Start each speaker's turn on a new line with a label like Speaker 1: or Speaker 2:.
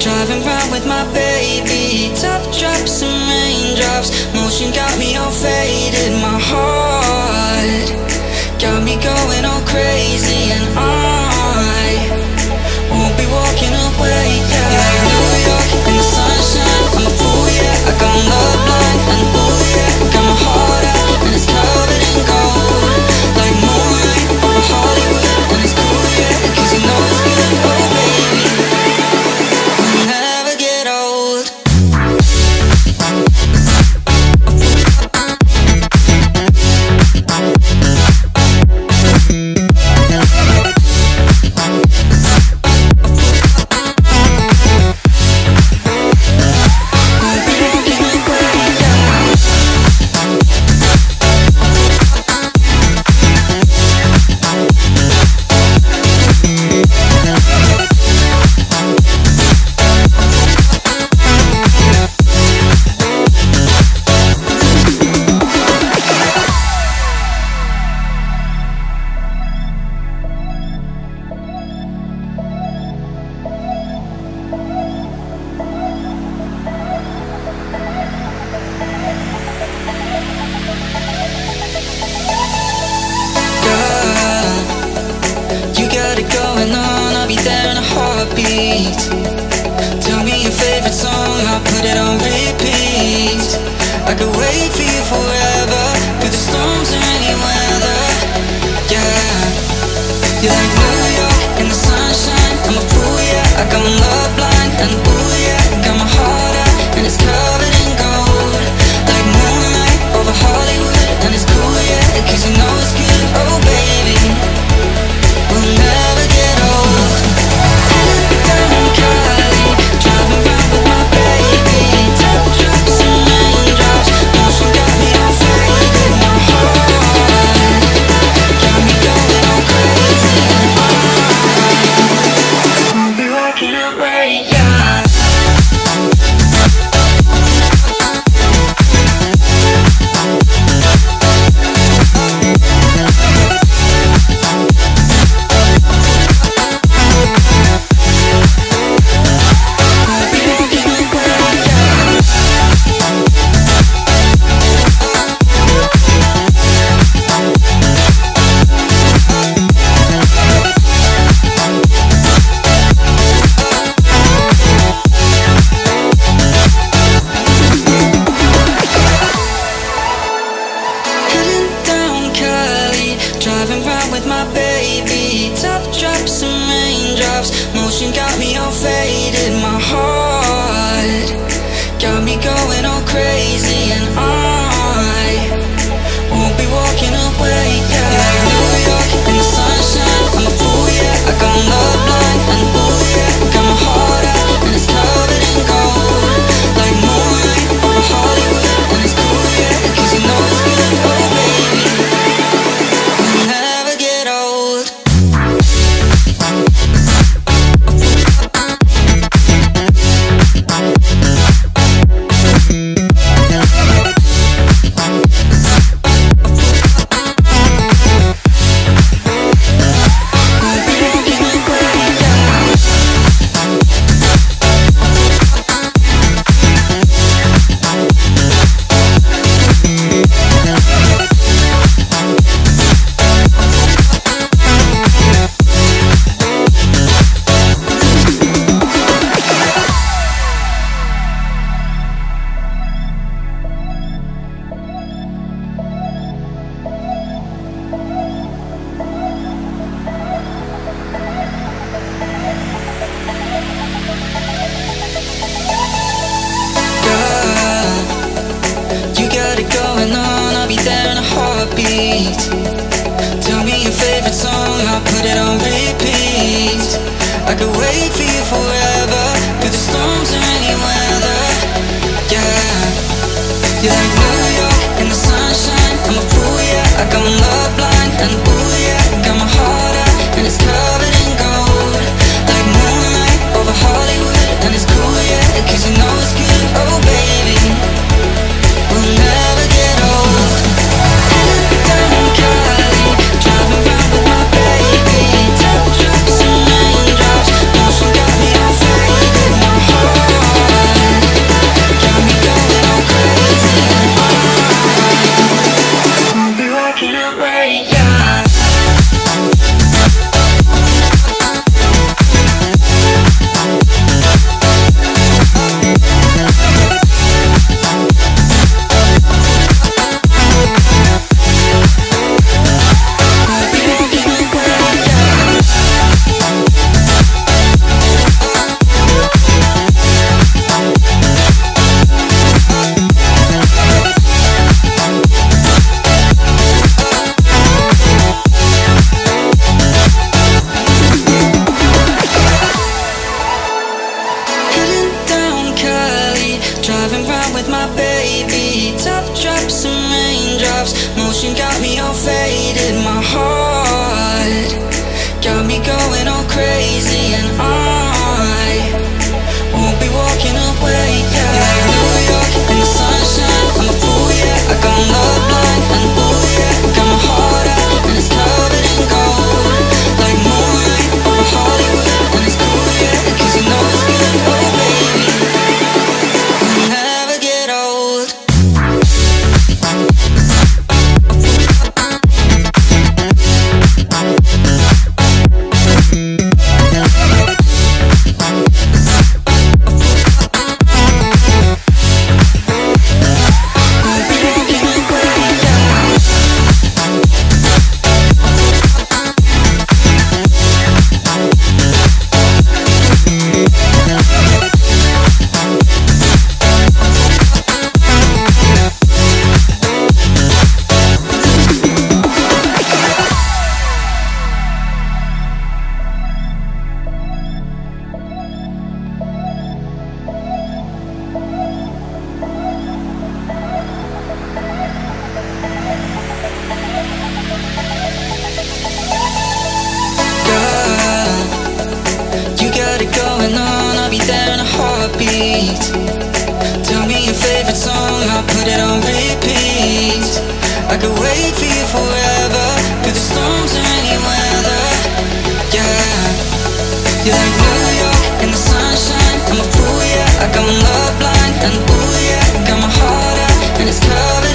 Speaker 1: Driving round with my baby, top drops and raindrops. Motion got me all faded, my heart got me going all crazy, and I won't be walking away, yeah. Like New York in the sunshine, I'm a fool, yeah. I got love blind, and ooh, yeah, got my heart out, and it's covered in gold. Like moonlight over Hollywood, and it's cool, yeah, 'cause you know it's good, oh baby. We'll never get old. I'll be there in a heartbeat. Tell me your favorite song, I'll put it on repeat. I could wait for you forever, through the storms or any weather, yeah. You're like New York in the sunshine, I'm a fool, yeah. I got love blind, and ooh, yeah, got my heart out, and it's covered in gold. Like moonlight over Hollywood, and it's cool, yeah, 'cause you know it's good, oh baby. We'll never get old. Down in Cali, driving round with my baby, top drops and raindrops. Motion got me all faded, my heart got me going all crazy, and I'll be walking away, yeah. Driving round with my baby, top drops and raindrops. Motion got me all faded, my heart got me going all crazy, and I won't be walking away, yeah. Like New York in the sunshine, I'm a fool, yeah. I got love blind, and ooh, yeah, got my heart out, and it's covered in gold. Like moonlight over Hollywood, and it's cool, yeah, 'cause you know it's good, oh baby. Never get old. I'll be there in a heartbeat. Tell me your favorite song, I'll put it on repeat. I could wait for you forever, through the storms or any weather, yeah. You're like New York in the sunshine, I'm a fool, yeah. I got love blind, and ooh, yeah, got my heart out, and it's covered in gold. Like moonlight over Hollywood, and it's cool, yeah, 'cause you know it's good, oh baby. We'll never get old. Down in Cali, driving round with my baby, top drops and raindrops. Motion got me all faded, my heart steps. Motion got me all faded. My heart got me going all crazy, and I won't be walking away, yeah. Like New York in the sunshine, I'm a fool, yeah. I got love blind and ooh, yeah. Got my heart out and it's covered in gold. Like moonlight over Hollywood, and it's cool, yeah. Cause you know it's good, oh baby, we'll never get old. Going on, I'll be there in a heartbeat. Tell me your favorite song, I'll put it on repeat. I could wait for you forever, through the storms or any weather. Yeah, you're like New York in the sunshine, I'm a fool, yeah. I got love blind and ooh, yeah. Got my heart out and it's covered